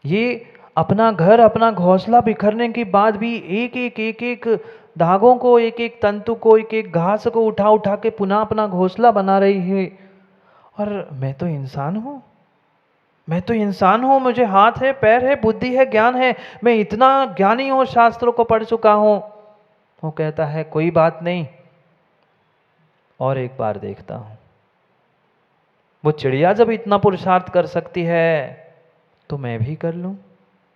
ये अपना घर, अपना घोंसला बिखरने के बाद भी एक एक धागों को, एक एक तंतु को, एक एक घास को उठा उठा के पुनः अपना घोंसला बना रही है। और मैं तो इंसान हूँ, मैं तो इंसान हूँ, मुझे हाथ है, पैर है, बुद्धि है, ज्ञान है, मैं इतना ज्ञानी हूँ, शास्त्रों को पढ़ चुका हूँ। वो कहता है कोई बात नहीं, और एक बार देखता हूँ। वो चिड़िया जब इतना पुरुषार्थ कर सकती है तो मैं भी कर लूँ,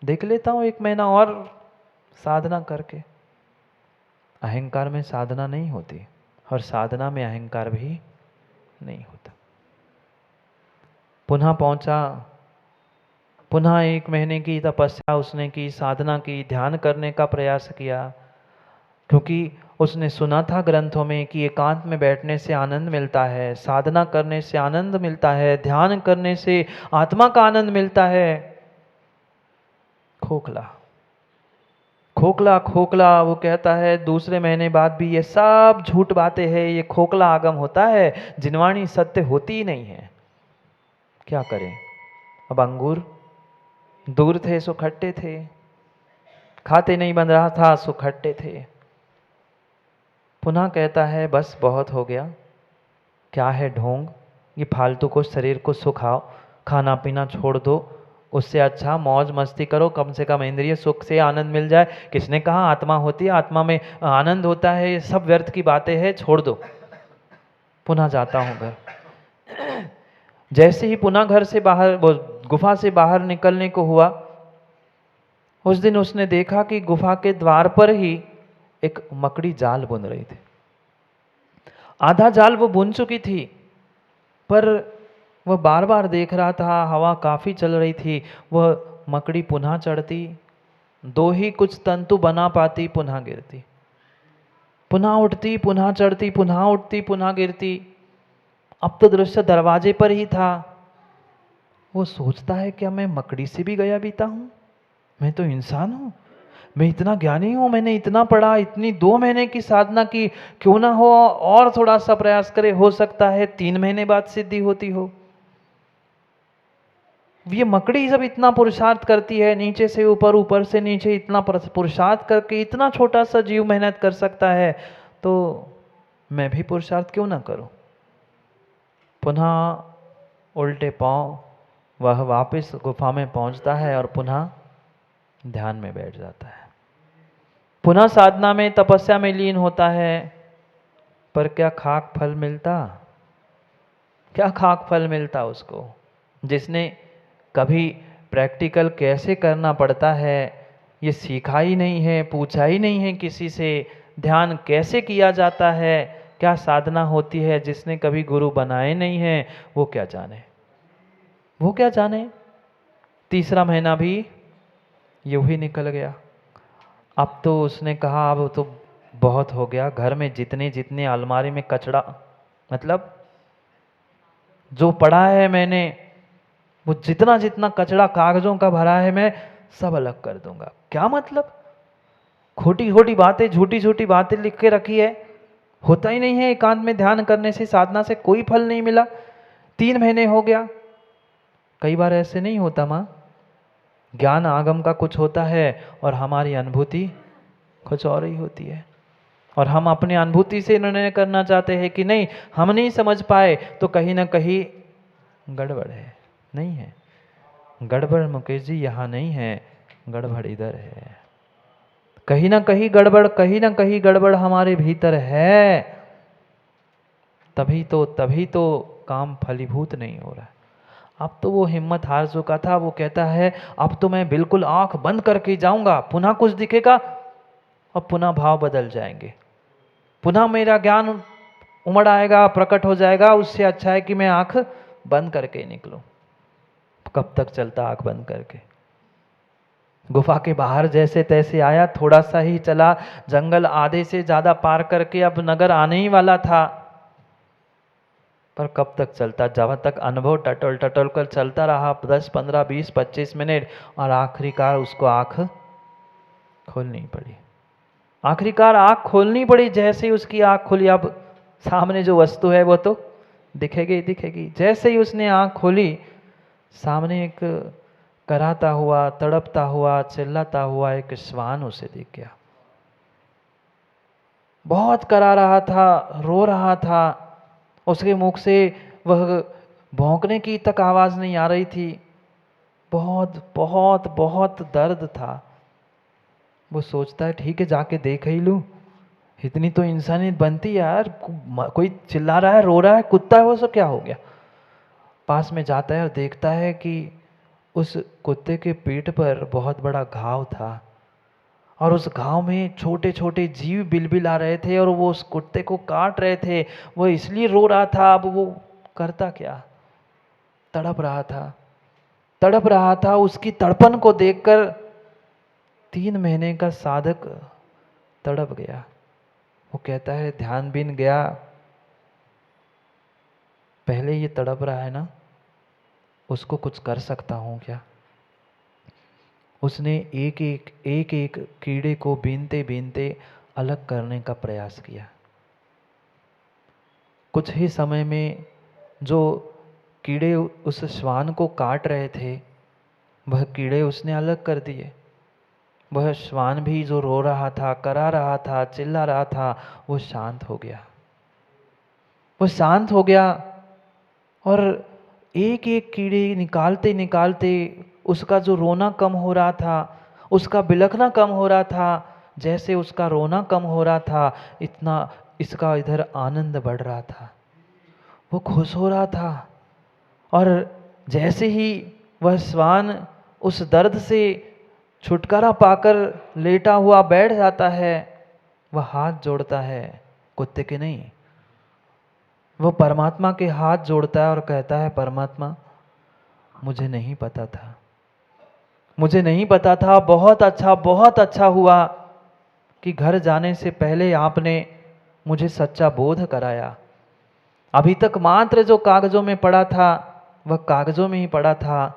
देख लेता हूँ 1 महीना और साधना करके। अहंकार में साधना नहीं होती, और साधना में अहंकार भी नहीं होता। पुनः पहुंचा, पुनः 1 महीने की तपस्या उसने की, साधना की, ध्यान करने का प्रयास किया, क्योंकि उसने सुना था ग्रंथों में कि एकांत में बैठने से आनंद मिलता है, साधना करने से आनंद मिलता है, ध्यान करने से आत्मा का आनंद मिलता है। खोखला खोखला खोखला, वो कहता है दूसरे महीने बाद भी ये सब झूठ बातें हैं, ये खोखला आगम होता है, जिनवाणी सत्य होती ही नहीं है। क्या करें? अब अंगूर दूर थे सो खट्टे थे, खाते नहीं बन रहा था सो खट्टे थे। पुनः कहता है बस बहुत हो गया, क्या है ढोंग, ये फालतू को शरीर को सुखाओ, खाना पीना छोड़ दो, उससे अच्छा मौज मस्ती करो, कम से कम इंद्रिय सुख से आनंद मिल जाए। किसने कहा आत्मा होती है, आत्मा में आनंद होता है, ये सब व्यर्थ की बातें हैं, छोड़ दो। पुनः जाता हूँ घर। जैसे ही पुनः घर से बाहर, वो गुफा से बाहर निकलने को हुआ, उस दिन उसने देखा कि गुफा के द्वार पर ही एक मकड़ी जाल बुन रही थी। आधा जाल वो बुन चुकी थी, पर वह बार बार देख रहा था, हवा काफ़ी चल रही थी, वह मकड़ी पुनः चढ़ती, 2 ही कुछ तंतु बना पाती, पुनः गिरती, पुनः उठती, पुनः चढ़ती, पुनः उठती, पुनः गिरती। अब तो दृश्य दरवाजे पर ही था। वो सोचता है क्या मैं मकड़ी से भी गया बीता हूँ? मैं तो इंसान हूँ, मैं इतना ज्ञानी हूँ, मैंने इतना पढ़ा, इतनी 2 महीने की साधना की, क्यों ना हो और थोड़ा सा प्रयास करे, हो सकता है 3 महीने बाद सिद्धि होती हो। ये मकड़ी जब इतना पुरुषार्थ करती है, नीचे से ऊपर, ऊपर से नीचे, इतना पुरुषार्थ करके इतना छोटा सा जीव मेहनत कर सकता है, तो मैं भी पुरुषार्थ क्यों ना करूं। पुनः उल्टे पांव वह वापस गुफा में पहुंचता है और पुनः ध्यान में बैठ जाता है, पुनः साधना में, तपस्या में लीन होता है। पर क्या खाक फल मिलता? क्या खाक फल मिलता उसको, जिसने कभी प्रैक्टिकल कैसे करना पड़ता है ये सीखा ही नहीं है, पूछा ही नहीं है किसी से, ध्यान कैसे किया जाता है, क्या साधना होती है, जिसने कभी गुरु बनाए नहीं है, वो क्या जाने, वो क्या जाने। 3रा महीना भी यूं ही निकल गया। अब तो उसने कहा अब तो बहुत हो गया, घर में जितने जितने अलमारी में कचरा, मतलब जो पढ़ा है मैंने, वो जितना जितना कचरा कागजों का भरा है, मैं सब अलग कर दूंगा। क्या मतलब? खोटी खोटी बातें, झूठी झूठी बातें लिख के रखी है, होता ही नहीं है। एकांत में ध्यान करने से, साधना से कोई फल नहीं मिला, 3 महीने हो गया। कई बार ऐसे नहीं होता माँ, ज्ञान आगम का कुछ होता है और हमारी अनुभूति कुछ और ही होती है, और हम अपनी अनुभूति से निर्णय करना चाहते हैं कि नहीं हम नहीं समझ पाए, तो कहीं ना कहीं गड़बड़ है। नहीं है गड़बड़ मुकेश जी, यहाँ नहीं है गड़बड़, इधर है। कहीं ना कहीं गड़बड़, कहीं ना कहीं गड़बड़ हमारे भीतर है, तभी तो काम फलीभूत नहीं हो रहा है। अब तो वो हिम्मत हार चुका था, वो कहता है अब तो मैं बिल्कुल आंख बंद करके जाऊंगा, पुनः कुछ दिखेगा और पुनः भाव बदल जाएंगे, पुनः मेरा ज्ञान उमड़ आएगा, प्रकट हो जाएगा, उससे अच्छा है कि मैं आंख बंद करके निकलूं। कब तक चलता आंख बंद करके? गुफा के बाहर जैसे तैसे आया, थोड़ा सा ही चला, जंगल आधे से ज्यादा पार करके अब नगर आने ही वाला था। पर कब तक चलता, जब तक अनुभव टटोल टटोल कर चलता रहा, 10, 15, 20, 25 मिनट, और आखिरकार उसको आंख खोलनी पड़ी। आखिरकार आंख खोलनी पड़ी। जैसे ही उसकी आंख खुली, अब सामने जो वस्तु है वो तो दिखेगी दिखेगी। जैसे ही उसने आंख खोली, सामने एक कराता हुआ, तड़पता हुआ, चिल्लाता हुआ एक श्वान उसे दिख गया। बहुत करा रहा था, रो रहा था, उसके मुख से वह भौंकने की तक आवाज़ नहीं आ रही थी। बहुत बहुत बहुत दर्द था। वो सोचता है ठीक है जाके देख ही लूँ, इतनी तो इंसानियत बनती है यार, कोई चिल्ला रहा है, रो रहा है, कुत्ता है वो, सब क्या हो गया। पास में जाता है और देखता है कि उस कुत्ते के पीठ पर बहुत बड़ा घाव था और उस घाव में छोटे छोटे जीव बिलबिला रहे थे और वो उस कुत्ते को काट रहे थे। वो इसलिए रो रहा था। अब वो करता क्या, तड़प रहा था, तड़प रहा था। उसकी तड़पन को देखकर 3 महीने का साधक तड़प गया। वो कहता है ध्यान बिन गया, पहले ये तड़प रहा है ना, उसको कुछ कर सकता हूँ क्या। उसने एक एक कीड़े को बीनते बीनते अलग करने का प्रयास किया। कुछ ही समय में जो कीड़े उस श्वान को काट रहे थे, वह कीड़े उसने अलग कर दिए। वह श्वान भी जो रो रहा था, करा रहा था, चिल्ला रहा था, वो शांत हो गया। वो शांत हो गया और एक एक कीड़े निकालते निकालते उसका जो रोना कम हो रहा था, उसका बिलखना कम हो रहा था। जैसे उसका रोना कम हो रहा था, इतना इसका इधर आनंद बढ़ रहा था। वो खुश हो रहा था। और जैसे ही वह श्वान उस दर्द से छुटकारा पाकर लेटा हुआ बैठ जाता है, वह हाथ जोड़ता है, कुत्ते के नहीं, वो परमात्मा के हाथ जोड़ता है और कहता है परमात्मा मुझे नहीं पता था, मुझे नहीं पता था। बहुत अच्छा हुआ कि घर जाने से पहले आपने मुझे सच्चा बोध कराया। अभी तक मात्र जो कागजों में पड़ा था वह कागजों में ही पड़ा था,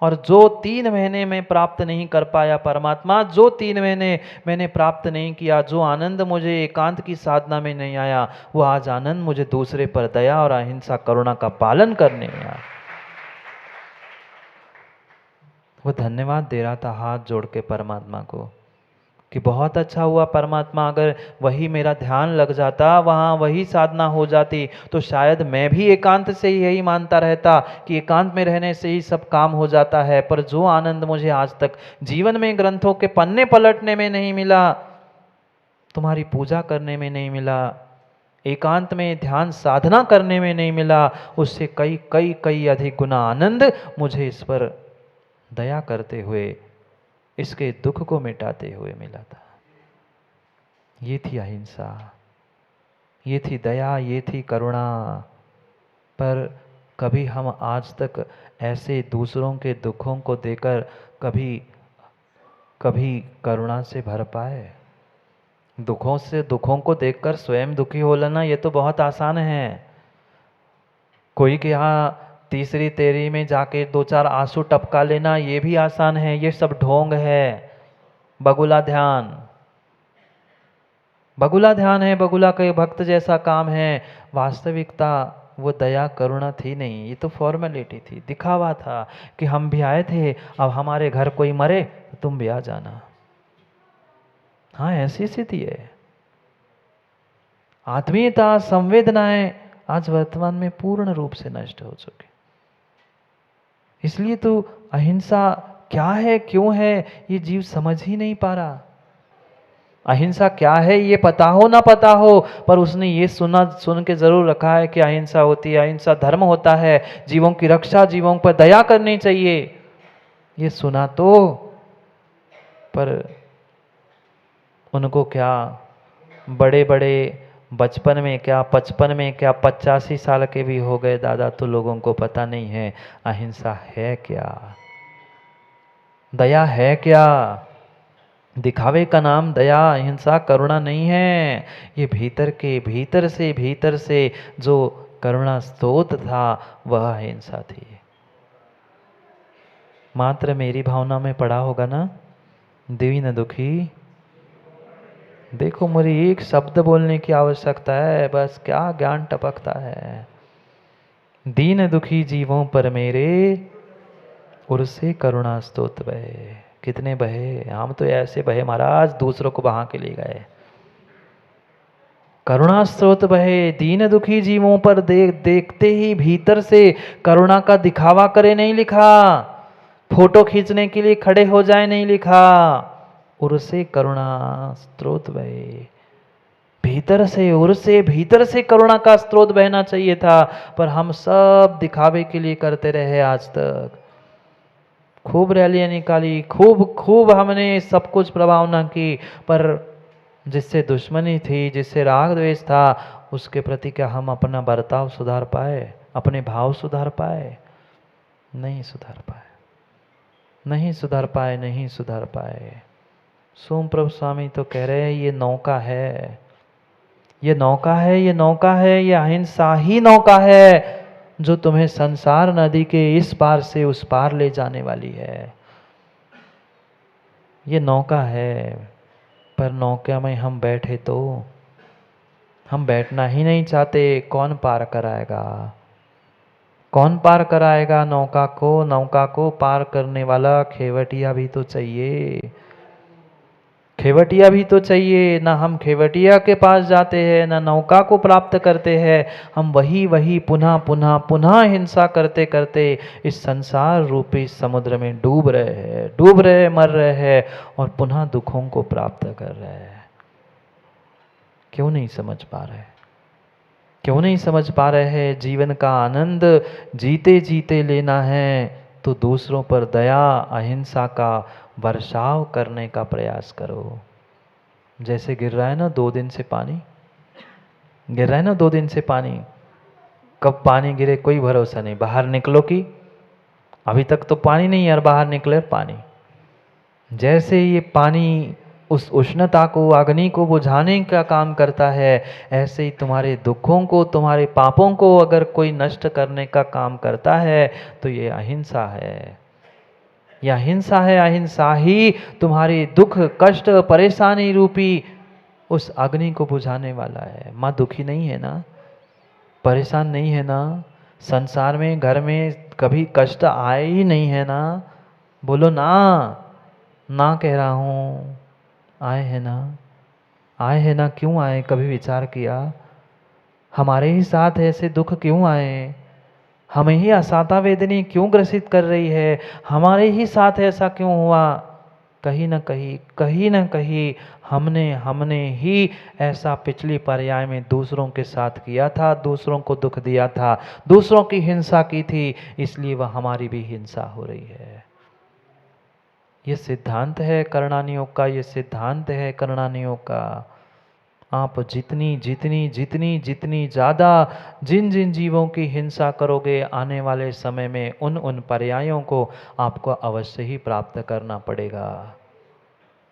और जो 3 महीने में प्राप्त नहीं कर पाया परमात्मा, जो 3 महीने मैंने प्राप्त नहीं किया, जो आनंद मुझे एकांत की साधना में नहीं आया, वो आज आनंद मुझे दूसरे पर दया और अहिंसा करुणा का पालन करने में आया। वो धन्यवाद दे रहा था हाथ जोड़ के परमात्मा को कि बहुत अच्छा हुआ परमात्मा, अगर वही मेरा ध्यान लग जाता, वहाँ वही साधना हो जाती, तो शायद मैं भी एकांत से ही यही मानता रहता कि एकांत में रहने से ही सब काम हो जाता है। पर जो आनंद मुझे आज तक जीवन में ग्रंथों के पन्ने पलटने में नहीं मिला, तुम्हारी पूजा करने में नहीं मिला, एकांत में ध्यान साधना करने में नहीं मिला, उससे कई कई कई अधिक गुना आनंद मुझे इस पर दया करते हुए, इसके दुख को मिटाते हुए मिला था। ये थी अहिंसा, ये थी दया, ये थी करुणा। पर कभी हम आज तक ऐसे दूसरों के दुखों को देकर कभी करुणा से भर पाए? दुखों को देखकर स्वयं दुखी हो लेना ये तो बहुत आसान है। कोई के यहाँ तीसरी तेरी में जाके 2-4 आंसू टपका लेना ये भी आसान है। ये सब ढोंग है, बगुला ध्यान है, बगुला के भक्त जैसा काम है। वास्तविकता वो दया करुणा थी नहीं, ये तो फॉर्मेलिटी थी, दिखावा था कि हम भी आए थे, अब हमारे घर कोई मरे तो तुम भी आ जाना। हाँ, ऐसी स्थिति है। आत्मीयता, संवेदनाएं आज वर्तमान में पूर्ण रूप से नष्ट हो चुकी। इसलिए तो अहिंसा क्या है, क्यों है, ये जीव समझ ही नहीं पा रहा। अहिंसा क्या है ये पता हो ना पता हो, पर उसने ये सुन के जरूर रखा है कि अहिंसा होती है, अहिंसा धर्म होता है, जीवों की रक्षा, जीवों पर दया करनी चाहिए। ये सुना तो, पर उनको क्या बड़े बड़े बचपन में क्या, 55 में क्या, 85 साल के भी हो गए दादा, तो लोगों को पता नहीं है अहिंसा है क्या, दया है क्या। दिखावे का नाम दया, अहिंसा, करुणा नहीं है। ये भीतर से जो करुणा स्रोत था वह अहिंसा थी। मात्र मेरी भावना में पड़ा होगा ना, दीन दुखी। देखो मुझे एक शब्द बोलने की आवश्यकता है, बस क्या ज्ञान टपकता है। दीन दुखी जीवों पर मेरे उर्से करुणा स्तोत्र बहे। कितने बहे, हम तो ऐसे बहे महाराज, दूसरों को बहा के ले गए। करुणा स्रोत बहे, दीन दुखी जीवों पर देखते ही भीतर से करुणा का दिखावा करे नहीं लिखा, फोटो खींचने के लिए खड़े हो जाए नहीं लिखा। उर्से करुणा स्रोत बहे, भीतर से करुणा का स्रोत बहना चाहिए था, पर हम सब दिखावे के लिए करते रहे आज तक। खूब रैलियां निकाली, खूब हमने सब कुछ प्रभावना की, पर जिससे दुश्मनी थी, जिससे राग द्वेष था, उसके प्रति क्या हम अपना बर्ताव सुधार पाए, अपने भाव सुधार पाए? नहीं सुधार पाए, नहीं सुधार पाए, नहीं सुधार पाए। सोम प्रभु स्वामी तो कह रहे हैं ये नौका है, ये नौका है, ये नौका है, ये अहिंसा ही नौका है जो तुम्हें संसार नदी के इस पार से उस पार ले जाने वाली है। ये नौका है, पर नौका में हम बैठे तो हम बैठना ही नहीं चाहते। कौन पार कराएगा? कौन पार कराएगा नौका को? नौका को पार करने वाला खेवटिया भी तो चाहिए, खेवटिया भी तो चाहिए। ना हम खेवटिया के पास जाते हैं, ना नौका को प्राप्त करते हैं। हम वही पुनः पुनः पुनः हिंसा करते करते इस संसार रूपी समुद्र में डूब रहे, मर रहे हैं और पुनः दुखों को प्राप्त कर रहे हैं। क्यों नहीं समझ पा रहे? क्यों नहीं समझ पा रहे हैं? जीवन का आनंद जीते जीते लेना है तो दूसरों पर दया अहिंसा का वर्षाव करने का प्रयास करो। जैसे गिर रहा है ना 2 दिन से पानी, गिर रहा है ना 2 दिन से पानी, कब पानी गिरे कोई भरोसा नहीं। बाहर निकलो कि अभी तक तो पानी नहीं यार, बाहर निकले पानी। जैसे ये पानी उस उष्णता को, अग्नि को बुझाने का काम करता है, ऐसे ही तुम्हारे दुखों को, तुम्हारे पापों को अगर कोई नष्ट करने का काम करता है तो ये अहिंसा है। यह अहिंसा है। अहिंसा ही तुम्हारी दुख, कष्ट, परेशानी रूपी उस अग्नि को बुझाने वाला है। माँ दुखी नहीं है ना, परेशान नहीं है ना, संसार में घर में कभी कष्ट आए ही नहीं है ना? बोलो ना, ना कह रहा हूँ, आए हैं ना, आए हैं ना। क्यों आए? कभी विचार किया? हमारे ही साथ ऐसे दुख क्यों आए? हमें ही असाता वेदनी क्यों ग्रसित कर रही है? हमारे ही साथ ऐसा क्यों हुआ? कहीं ना कहीं हमने ही ऐसा पिछली पर्याय में दूसरों के साथ किया था, दूसरों को दुख दिया था, दूसरों की हिंसा की थी, इसलिए वह हमारी भी हिंसा हो रही है। ये सिद्धांत है करणानि योग का, ये सिद्धांत है करणानि योग का। आप जितनी ज़्यादा जिन जिन जीवों की हिंसा करोगे, आने वाले समय में उन पर्यायों को आपको अवश्य ही प्राप्त करना पड़ेगा।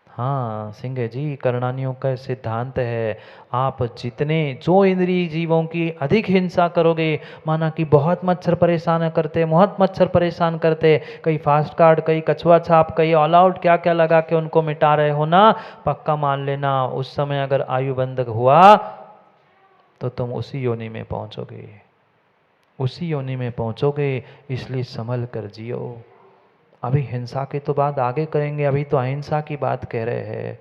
हाँ सिंह जी, करणानियों का सिद्धांत है, आप जितने जो इंद्रिय जीवों की अधिक हिंसा करोगे, माना कि बहुत मच्छर परेशान करते, बहुत मच्छर परेशान करते, कई फास्ट कार्ड, कई कछुआ छाप, कई ऑल आउट, क्या क्या लगा के उनको मिटा रहे हो ना, पक्का मान लेना उस समय अगर आयु बंधक हुआ तो तुम उसी योनि में पहुंचोगे, उसी योनि में पहुंचोगे। इसलिए संभल कर जियो। अभी हिंसा के तो बात आगे करेंगे, अभी तो अहिंसा की बात कह रहे हैं।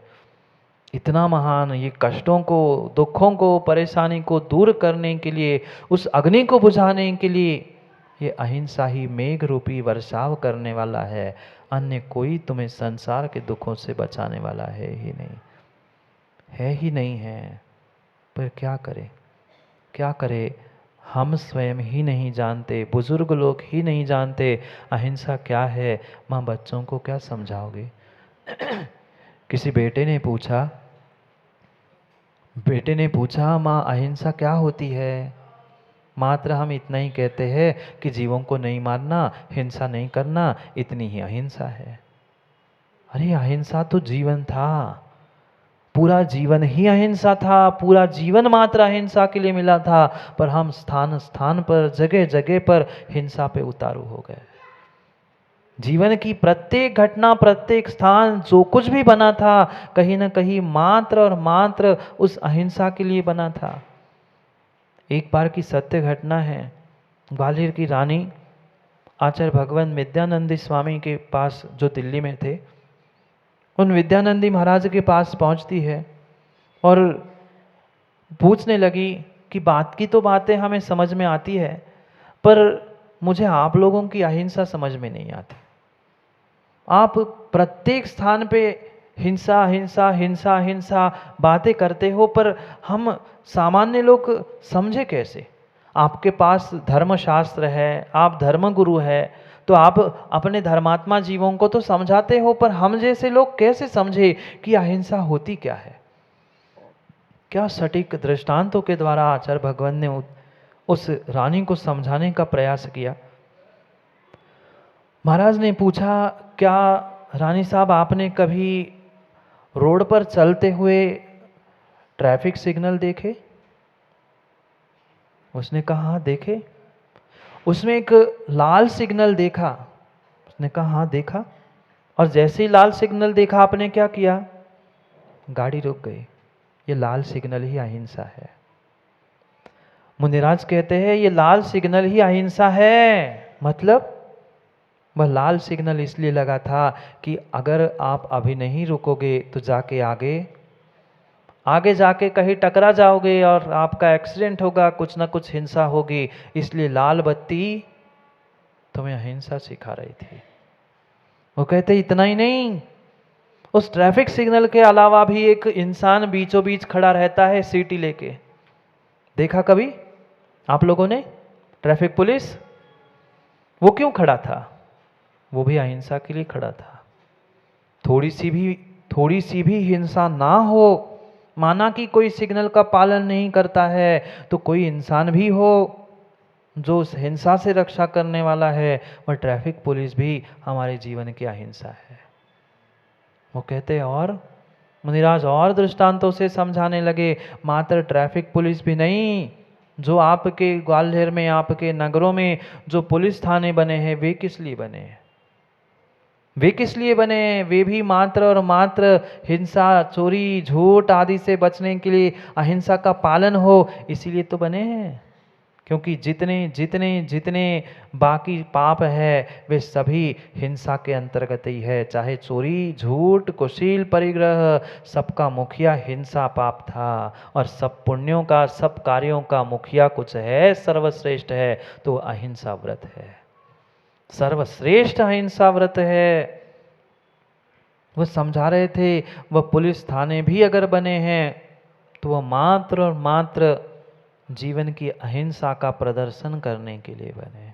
इतना महान ये कष्टों को, दुखों को, परेशानी को दूर करने के लिए, उस अग्नि को बुझाने के लिए ये अहिंसा ही मेघ रूपी वर्षाव करने वाला है। अन्य कोई तुम्हें संसार के दुखों से बचाने वाला है ही नहीं, है ही नहीं है। पर क्या करें, क्या करें? हम स्वयं ही नहीं जानते, बुजुर्ग लोग ही नहीं जानते अहिंसा क्या है। माँ बच्चों को क्या समझाओगे? किसी बेटे ने पूछा माँ अहिंसा क्या होती है? मात्र हम इतना ही कहते हैं कि जीवों को नहीं मारना, हिंसा नहीं करना, इतनी ही अहिंसा है। अरे अहिंसा तो जीवन था, पूरा जीवन ही अहिंसा था, पूरा जीवन मात्र अहिंसा के लिए मिला था, पर हम स्थान स्थान पर, जगह जगह पर हिंसा पे उतारू हो गए। जीवन की प्रत्येक घटना, प्रत्येक स्थान, जो कुछ भी बना था, कहीं ना कहीं मात्र और मात्र उस अहिंसा के लिए बना था। एक बार की सत्य घटना है, ग्वालियर की रानी आचार्य भगवान विद्यानंदी स्वामी के पास, जो दिल्ली में थे, उन विद्यानंदी महाराज के पास पहुंचती है और पूछने लगी कि बात की तो बातें हमें समझ में आती है, पर मुझे आप लोगों की अहिंसा समझ में नहीं आती। आप प्रत्येक स्थान पे हिंसा हिंसा हिंसा हिंसा बातें करते हो, पर हम सामान्य लोग समझे कैसे? आपके पास धर्मशास्त्र है, आप धर्मगुरु है, तो आप अपने धर्मात्मा जीवों को तो समझाते हो, पर हम जैसे लोग कैसे समझे कि अहिंसा होती क्या है? क्या सटीक दृष्टांतों के द्वारा आचार्य भगवान ने उस रानी को समझाने का प्रयास किया। महाराज ने पूछा, क्या रानी साहब आपने कभी रोड पर चलते हुए ट्रैफिक सिग्नल देखे? उसने कहा हाँ देखे। उसमें एक लाल सिग्नल देखा? उसने कहा हाँ देखा। और जैसे ही लाल सिग्नल देखा आपने क्या किया? गाड़ी रुक गई। ये लाल सिग्नल ही अहिंसा है। मुनिराज कहते हैं ये लाल सिग्नल ही अहिंसा है। मतलब वह लाल सिग्नल इसलिए लगा था कि अगर आप अभी नहीं रुकोगे तो जाके आगे जाके कहीं टकरा जाओगे और आपका एक्सीडेंट होगा, कुछ ना कुछ हिंसा होगी। इसलिए लाल बत्ती तुम्हें अहिंसा सिखा रही थी। वो कहते इतना ही नहीं, उस ट्रैफिक सिग्नल के अलावा भी एक इंसान बीचों बीच खड़ा रहता है सीटी लेके। देखा कभी आप लोगों ने? ट्रैफिक पुलिस, वो क्यों खड़ा था? वो भी अहिंसा के लिए खड़ा था। थोड़ी सी भी हिंसा ना हो, माना कि कोई सिग्नल का पालन नहीं करता है, तो कोई इंसान भी हो जो उस हिंसा से रक्षा करने वाला है, वह ट्रैफिक पुलिस भी हमारे जीवन की अहिंसा है। वो कहते हैं और मुनिराज और दृष्टांतों से समझाने लगे, मात्र ट्रैफिक पुलिस भी नहीं, जो आपके ग्वालियर में, आपके नगरों में जो पुलिस थाने बने हैं, वे किस लिए बने हैं? वे किस लिए बने? वे भी मात्र और मात्र हिंसा, चोरी, झूठ आदि से बचने के लिए, अहिंसा का पालन हो, इसीलिए तो बने हैं। क्योंकि जितने जितने जितने बाकी पाप है वे सभी हिंसा के अंतर्गत ही है। चाहे चोरी, झूठ, कुशील, परिग्रह, सबका मुखिया हिंसा पाप था। और सब पुण्यों का, सब कार्यों का मुखिया कुछ है, सर्वश्रेष्ठ है, तो अहिंसा व्रत है। सर्वश्रेष्ठ अहिंसा व्रत है। वो समझा रहे थे, वह पुलिस थाने भी अगर बने हैं तो वह मात्र और मात्र जीवन की अहिंसा का प्रदर्शन करने के लिए बने।